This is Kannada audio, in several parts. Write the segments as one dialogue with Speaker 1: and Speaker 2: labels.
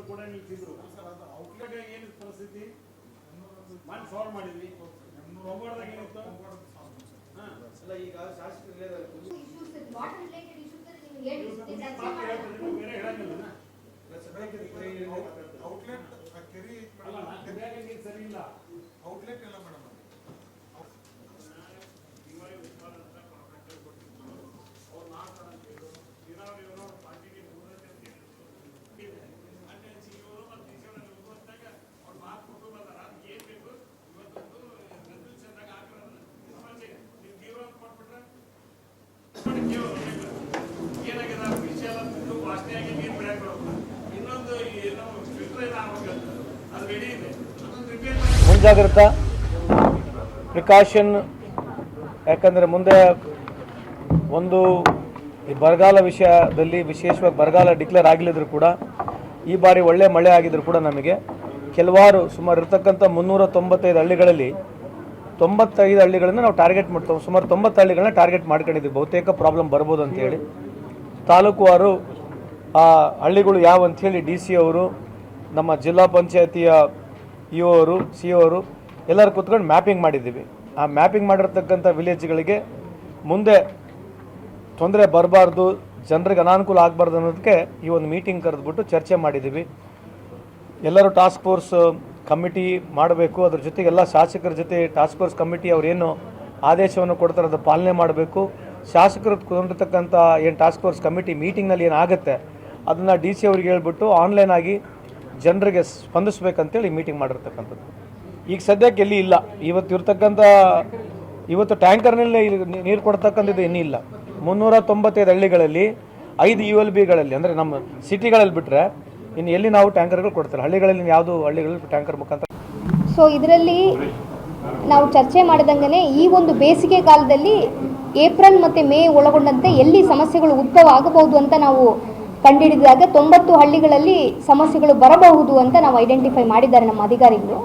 Speaker 1: ಕೂಡ ನಿಲ್ತಿದ್ರು. ಔಟ್ಲೆಟ್ ಏನಿತ್ತು ಪರಿಸ್ಥಿತಿ ಮಾಡಿ ಸಾಲ್ವ್ ಮಾಡಿದ್ವಿ. ಹೋಗೋದಾಗ ಏನಿತ್ತು ಅಲ್ಲ ಈಗ ಶಾಸಕರು ಬೇರೆ ಹೇಳಂಗಿಲ್ಲ ಔಟ್ಲೆಟ್ ಕೆರಿ ಸರಿ ಇಲ್ಲ ಔಟ್ಲೆಟ್ ಇಲ್ಲ ಮೇಡಮ್
Speaker 2: ಮುಂಜಾಗ್ರತಾ ಪ್ರಿಕಾಷನ್. ಯಾಕಂದರೆ ಮುಂದೆ ಒಂದು ಈ ಬರಗಾಲ ವಿಷಯದಲ್ಲಿ ವಿಶೇಷವಾಗಿ ಬರಗಾಲ ಡಿಕ್ಲೇರ್ ಆಗಲಿದ್ರು ಕೂಡ ಈ ಬಾರಿ ಒಳ್ಳೆ ಮಳೆ ಆಗಿದ್ರು ಕೂಡ ನಮಗೆ ಕೆಲವಾರು ಸುಮಾರು ಇರ್ತಕ್ಕಂಥ 395 ಹಳ್ಳಿಗಳಲ್ಲಿ 95 ಹಳ್ಳಿಗಳನ್ನು ನಾವು ಟಾರ್ಗೆಟ್ ಮಾಡ್ತೇವೆ. ಸುಮಾರು 90 ಹಳ್ಳಿಗಳನ್ನ ಟಾರ್ಗೆಟ್ ಮಾಡ್ಕೊಂಡಿದ್ದೀವಿ. ಬಹುತೇಕ ಪ್ರಾಬ್ಲಮ್ ಬರ್ಬೋದು ಅಂತೇಳಿ ತಾಲೂಕುವಾರು ಆ ಹಳ್ಳಿಗಳು ಯಾವ ಅಂಥೇಳಿ ಡಿ ಸಿ ಅವರು, ನಮ್ಮ ಜಿಲ್ಲಾ ಪಂಚಾಯತಿಯ ಇ ಒ ಅವರು, ಸಿ ಒ ಅವರು ಎಲ್ಲರೂ ಕೂತ್ಕೊಂಡು ಮ್ಯಾಪಿಂಗ್ ಮಾಡಿದ್ದೀವಿ. ಆ ಮ್ಯಾಪಿಂಗ್ ಮಾಡಿರ್ತಕ್ಕಂಥ ವಿಲೇಜ್ಗಳಿಗೆ ಮುಂದೆ ತೊಂದರೆ ಬರಬಾರ್ದು, ಜನರಿಗೆ ಅನಾನುಕೂಲ ಆಗಬಾರ್ದು ಅನ್ನೋದಕ್ಕೆ ಈ ಒಂದು ಮೀಟಿಂಗ್ ಕರೆದುಬಿಟ್ಟು ಚರ್ಚೆ ಮಾಡಿದ್ದೀವಿ. ಎಲ್ಲರೂ ಟಾಸ್ಕ್ ಫೋರ್ಸ್ ಕಮಿಟಿ ಮಾಡಬೇಕು. ಅದ್ರ ಜೊತೆಗೆ ಎಲ್ಲ ಶಾಸಕರ ಜೊತೆ ಟಾಸ್ಕ್ ಫೋರ್ಸ್ ಕಮಿಟಿ ಅವರೇನು ಆದೇಶವನ್ನು ಕೊಡ್ತಾರೆ ಅದು ಪಾಲನೆ ಮಾಡಬೇಕು. ಶಾಸಕರು ಕೊಂಡಿರ್ತಕ್ಕಂಥ ಏನು ಟಾಸ್ಕ್ ಫೋರ್ಸ್ ಕಮಿಟಿ ಮೀಟಿಂಗ್ನಲ್ಲಿ ಏನಾಗುತ್ತೆ ಅದನ್ನು ಡಿ ಸಿ ಅವ್ರಿಗೆ ಹೇಳ್ಬಿಟ್ಟು ಆನ್ಲೈನ್ ಆಗಿ ಜನರಿಗೆ ಸ್ಪಂದಿಸ್ಬೇಕಂತೇಳಿ ಮೀಟಿಂಗ್ ಮಾಡಿರ್ತಕ್ಕಂಥದ್ದು. ಈಗ ಸದ್ಯಕ್ಕೆ ಎಲ್ಲಿ ಇಲ್ಲ. ಇವತ್ತು ಟ್ಯಾಂಕರ್ನಲ್ಲಿ ನೀರು ಕೊಡ್ತಕ್ಕಂಥದ್ದು ಇನ್ನೂ ಇಲ್ಲ. 395 ಹಳ್ಳಿಗಳಲ್ಲಿ 5 ULBಗಳಲ್ಲಿ ಅಂದರೆ ನಮ್ಮ ಸಿಟಿಗಳಲ್ಲಿ ಬಿಟ್ಟರೆ ಇನ್ನು ಎಲ್ಲಿ ನಾವು ಟ್ಯಾಂಕರ್ಗಳು ಕೊಡ್ತಾರೆ. ಹಳ್ಳಿಗಳಲ್ಲಿ ಯಾವುದು ಹಳ್ಳಿಗಳಲ್ಲಿ ಟ್ಯಾಂಕರ್ ಮುಖಾಂತರ.
Speaker 3: ಸೊ ಇದರಲ್ಲಿ ನಾವು ಚರ್ಚೆ ಮಾಡಿದಂಗೆ ಈ ಒಂದು ಬೇಸಿಗೆ ಕಾಲದಲ್ಲಿ ಏಪ್ರಿಲ್ ಮತ್ತು ಮೇ ಒಳಗೊಂಡಂತೆ ಎಲ್ಲಿ ಸಮಸ್ಯೆಗಳು ಉದ್ಭವ ಆಗಬಹುದು ಅಂತ ನಾವು ಕಂಡುಹಿಡಿದಾಗ 90 ಹಳ್ಳಿಗಳಲ್ಲಿ ಸಮಸ್ಯೆಗಳು ಬರಬಹುದು ಅಂತ ನಾವು ಐಡೆಂಟಿಫೈ ಮಾಡಿದ್ದಾರೆ ನಮ್ಮ ಅಧಿಕಾರಿಗಳು.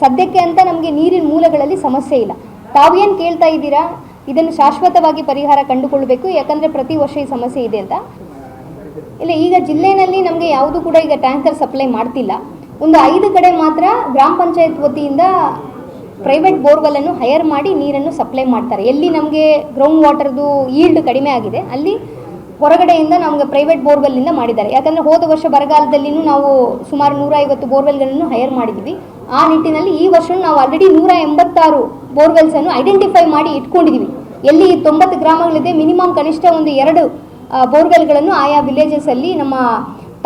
Speaker 3: ಸದ್ಯಕ್ಕೆ ಅಂತ ನಮಗೆ ನೀರಿನ ಮೂಲಗಳಲ್ಲಿ ಸಮಸ್ಯೆ ಇಲ್ಲ. ತಾವೇನು ಕೇಳ್ತಾ ಇದ್ದೀರಾ, ಇದನ್ನು ಶಾಶ್ವತವಾಗಿ ಪರಿಹಾರ ಕಂಡುಕೊಳ್ಬೇಕು, ಯಾಕಂದರೆ ಪ್ರತಿ ವರ್ಷ ಈ ಸಮಸ್ಯೆ ಇದೆ ಅಂತ. ಇಲ್ಲ, ಈಗ ಜಿಲ್ಲೆಯಲ್ಲಿ ನಮಗೆ ಯಾವುದು ಕೂಡ ಈಗ ಟ್ಯಾಂಕರ್ ಸಪ್ಲೈ ಮಾಡ್ತಿಲ್ಲ. ಒಂದು 5 ಕಡೆ ಮಾತ್ರ ಗ್ರಾಮ ಪಂಚಾಯತ್ ವತಿಯಿಂದ ಪ್ರೈವೇಟ್ ಬೋರ್ವೆಲ್ಲನ್ನು ಹೈರ್ ಮಾಡಿ ನೀರನ್ನು ಸಪ್ಲೈ ಮಾಡ್ತಾರೆ. ಎಲ್ಲಿ ನಮಗೆ ಗ್ರೌಂಡ್ ವಾಟರ್ದು ಈಲ್ಡ್ ಕಡಿಮೆ ಆಗಿದೆ ಅಲ್ಲಿ ಹೊರಗಡೆಯಿಂದ ನಮಗೆ ಪ್ರೈವೇಟ್ ಬೋರ್ವೆಲ್ಲಿಂದ ಮಾಡಿದ್ದಾರೆ. ಯಾಕಂದರೆ ಹೋದ ವರ್ಷ ಬರಗಾಲದಲ್ಲಿನೂ ನಾವು ಸುಮಾರು 150 ಬೋರ್ವೆಲ್ಗಳನ್ನು ಹೈರ್ ಮಾಡಿದ್ವಿ. ಆ ನಿಟ್ಟಿನಲ್ಲಿ ಈ ವರ್ಷ ನಾವು ಆಲ್ರೆಡಿ 186 ಬೋರ್ವೆಲ್ಸನ್ನು ಐಡೆಂಟಿಫೈ ಮಾಡಿ ಇಟ್ಕೊಂಡಿದ್ದೀವಿ. ಎಲ್ಲಿ 90 ಗ್ರಾಮಗಳಿದೆ, ಮಿನಿಮಮ್ ಕನಿಷ್ಠ ಒಂದು 2 ಬೋರ್ವೆಲ್ಗಳನ್ನು ಆಯಾ ವಿಲೇಜಸಲ್ಲಿ ನಮ್ಮ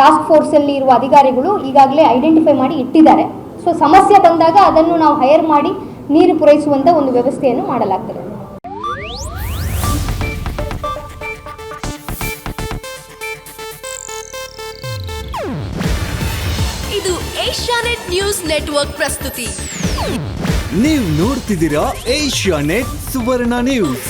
Speaker 3: ಟಾಸ್ಕ್ ಫೋರ್ಸಲ್ಲಿ ಇರುವ ಅಧಿಕಾರಿಗಳು ಈಗಾಗಲೇ ಐಡೆಂಟಿಫೈ ಮಾಡಿ ಇಟ್ಟಿದ್ದಾರೆ. ಸೊ ಸಮಸ್ಯೆ ಬಂದಾಗ ಅದನ್ನು ನಾವು ಹೈರ್ ಮಾಡಿ ನೀರು ಪೂರೈಸುವಂಥ ಒಂದು ವ್ಯವಸ್ಥೆಯನ್ನು ಮಾಡಲಾಗ್ತದೆ.
Speaker 4: ಇದು ಏಷ್ಯಾನೆಟ್ ನ್ಯೂಸ್ ನೆಟ್ವರ್ಕ್ ಪ್ರಸ್ತುತಿ.
Speaker 5: ನೀವು ನೋಡ್ತಿದ್ದೀರಾ ಏಷ್ಯಾನೆಟ್ ಸುವರ್ಣ ನ್ಯೂಸ್.